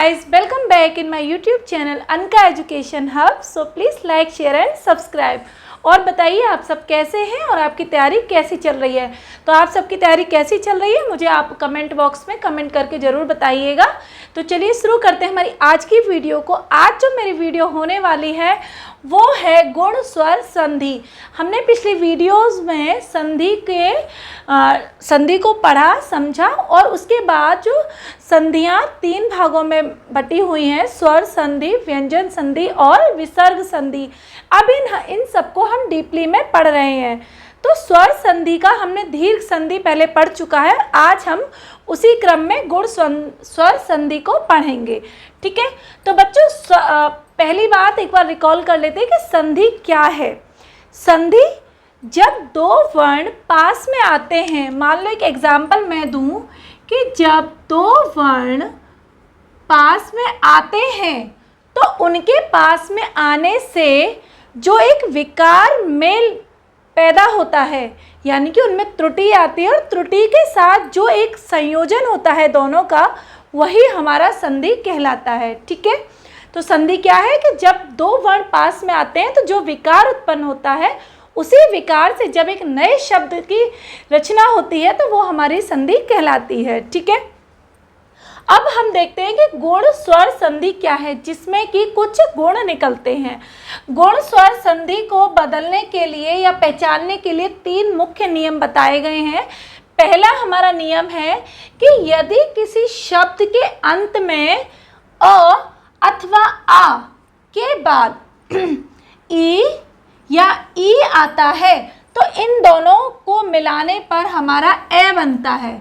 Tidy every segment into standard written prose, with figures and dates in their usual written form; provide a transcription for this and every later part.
Guys, welcome back in my YouTube channel Anka Education Hub. So please like, share and subscribe. और बताइए आप सब कैसे हैं और आपकी तैयारी कैसी चल रही है। तो आप सबकी तैयारी कैसी चल रही है मुझे आप कमेंट बॉक्स में कमेंट करके ज़रूर बताइएगा। तो चलिए शुरू करते हैं हमारी आज की वीडियो को। आज जो मेरी वीडियो होने वाली है वो है गुण स्वर संधि। हमने पिछली वीडियोस में संधि को पढ़ा, समझा और उसके बाद जो संधियाँ 3 भागों में बटी हुई हैं, स्वर संधि, व्यंजन संधि और विसर्ग संधि। अब इन सबको हम डीपली में पढ़ रहे हैं। तो स्वर संधि का हमने दीर्घ संधि पहले पढ़ चुका है, आज हम उसी क्रम में गुण स्वर संधि को पढ़ेंगे। ठीक है, तो बच्चों पहली बात एक बार रिकॉल कर लेते हैं कि संधि क्या है। संधि जब 2 वर्ण पास में आते हैं, मान लो एक एग्जाम्पल मैं दूं कि जब 2 वर्ण पास में आते हैं तो उनके पास में आने से जो एक विकार मेल पैदा होता है, यानी कि उनमें त्रुटि आती है और त्रुटि के साथ जो एक संयोजन होता है दोनों का, वही हमारा संधि कहलाता है। ठीक है, तो संधि क्या है कि जब 2 वर्ण पास में आते हैं तो जो विकार उत्पन्न होता है, उसी विकार से जब एक नए शब्द की रचना होती है तो वो हमारी संधि कहलाती है। ठीक है, अब हम देखते हैं कि गुण स्वर संधि क्या है, जिसमें कि कुछ गुण निकलते हैं। गुण स्वर संधि को बदलने के लिए या पहचानने के लिए 3 मुख्य नियम बताए गए हैं। पहला हमारा नियम है कि यदि किसी शब्द के अंत में अ अथवा आ के बाद ई या ई आता है तो इन दोनों को मिलाने पर हमारा ए बनता है।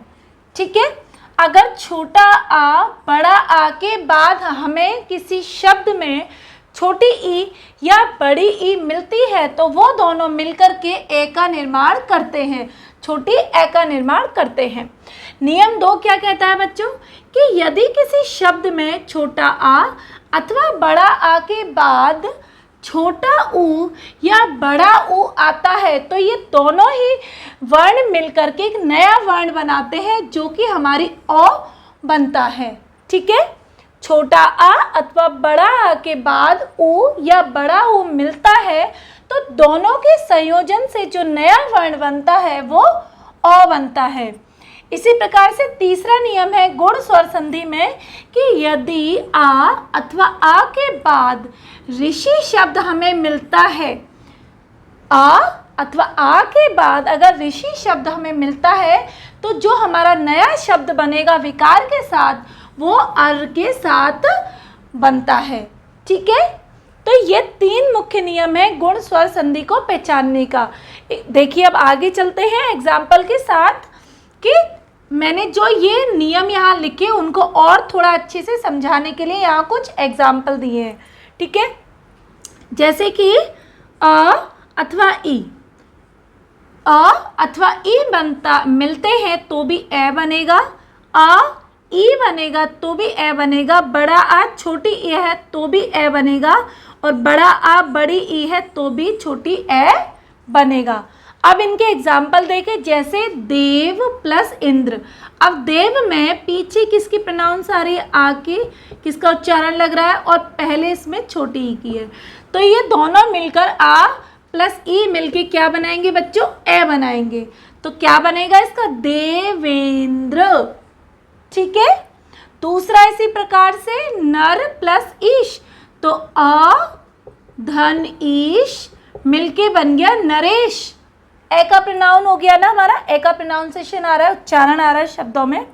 ठीक है, अगर छोटा आ बड़ा आ के बाद हमें किसी शब्द में छोटी ई या बड़ी ई मिलती है तो वो दोनों मिलकर के ए का निर्माण करते हैं, छोटी ए का निर्माण करते हैं। नियम 2 क्या कहता है बच्चों कि यदि किसी शब्द में छोटा आ अथवा बड़ा आ के बाद छोटा ऊ या बड़ा ऊ आता है तो ये दोनों ही वर्ण मिलकर के एक नया वर्ण बनाते हैं जो कि हमारी अ बनता है। ठीक है, छोटा आ अथवा बड़ा आ के बाद ऊ या बड़ा ऊ मिलता है तो दोनों के संयोजन से जो नया वर्ण बनता है वो अ बनता है। इसी प्रकार से तीसरा नियम है गुण स्वर संधि में कि यदि आ अथवा आ के बाद ऋषि शब्द हमें मिलता है, आ अथवा आ के बाद अगर ऋषि शब्द हमें मिलता है तो जो हमारा नया शब्द बनेगा विकार के साथ वो अर के साथ बनता है। ठीक है, तो ये 3 मुख्य नियम है गुण स्वर संधि को पहचानने का। देखिए अब आगे चलते हैं एग्जाम्पल के साथ कि मैंने जो ये नियम यहाँ लिखे उनको और थोड़ा अच्छे से समझाने के लिए यहाँ कुछ एग्जाम्पल दिए हैं। ठीक है, जैसे कि अ अथवा ई, अ अथवा ई मिलते हैं तो भी ए बनेगा, आ ई बनेगा तो भी ए बनेगा, बड़ा आ छोटी ई है तो भी ए बनेगा और बड़ा आ बड़ी ई है तो भी छोटी ए बनेगा। अब इनके एग्जाम्पल देखें, जैसे देव प्लस इंद्र। अब देव में पीछे किसकी प्रोनाउंस आ रही है, आ की, किसका उच्चारण लग रहा है और पहले इसमें छोटी ई की है, तो ये दोनों मिलकर आ प्लस ई मिलके क्या बनाएंगे बच्चों, ए बनाएंगे। तो क्या बनेगा इसका, देवेंद्र। ठीक है, दूसरा इसी प्रकार से नर प्लस ईश, तो अ धन ईश मिलके बन गया नरेश। ए का प्रोनाउन हो गया ना हमारा, ए का प्रोनाउंसिएशन आ रहा है, उच्चारण आ रहा है शब्दों में।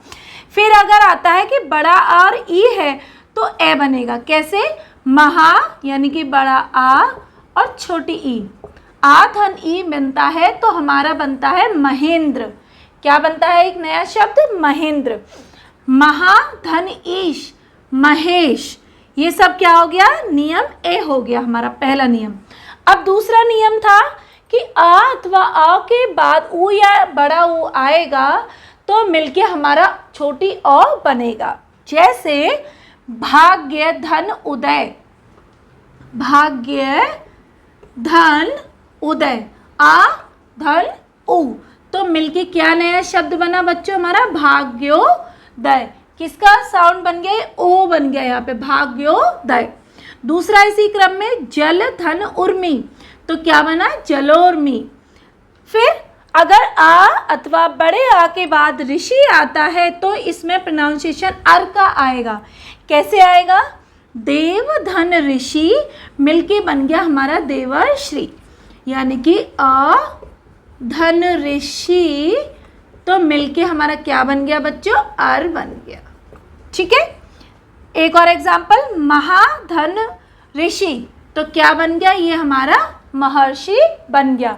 फिर अगर आता है कि बड़ा और ई है तो ए बनेगा, कैसे, महा यानी कि बड़ा आ और छोटी ई, आ धन ई बनता है तो हमारा बनता है महेंद्र। क्या बनता है एक नया शब्द, महेंद्र। महा धन ईश महेश, ये सब क्या हो गया, नियम ए हो गया हमारा पहला नियम। अब दूसरा नियम था कि आ अथवा आ के बाद ऊ या बड़ा ऊ आएगा तो मिलके हमारा छोटी अ बनेगा। जैसे भाग्य धन उदय, भाग्य धन उदय, आ धन ऊ तो मिलके क्या नया शब्द बना बच्चों, हमारा भाग्योदय। किसका साउंड बन गया, ओ बन गया यहाँ पे, भाग्योदय। दूसरा इसी क्रम में जल धन उर्मी, तो क्या बना, जलोर्मी। फिर अगर आ अथवा बड़े आ के बाद ऋषि आता है तो इसमें प्रोनाउंसिएशन अर का आएगा। कैसे आएगा, देव धन ऋषि मिलके बन गया हमारा देवर्षि, यानी कि अ धन ऋषि तो मिलके हमारा क्या बन गया बच्चों, अर बन गया। ठीक है, एक और एग्जाम्पल, महाधन ऋषि, तो क्या बन गया, ये हमारा महर्षि बन गया।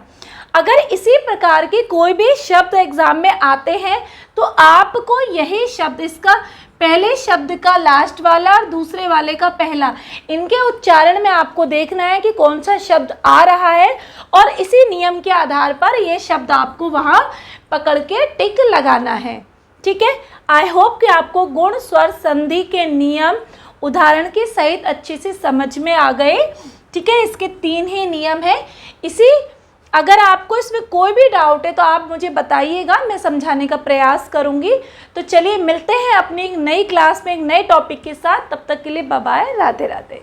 अगर इसी प्रकार के कोई भी शब्द एग्जाम में आते हैं तो आपको यही शब्द, इसका पहले शब्द का लास्ट वाला और दूसरे वाले का पहला, इनके उच्चारण में आपको देखना है कि कौन सा शब्द आ रहा है और इसी नियम के आधार पर ये शब्द आपको वहाँ पकड़ के टिक लगाना है। ठीक है, आई होप कि आपको गुण स्वर संधि के नियम उदाहरण के सहित अच्छे से समझ में आ गए। ठीक है, इसके 3 ही नियम है। अगर आपको इसमें कोई भी डाउट है तो आप मुझे बताइएगा, मैं समझाने का प्रयास करूंगी। तो चलिए मिलते हैं अपनी एक नई क्लास में एक नए टॉपिक के साथ, तब तक के लिए बाय बाय, राधे राधे।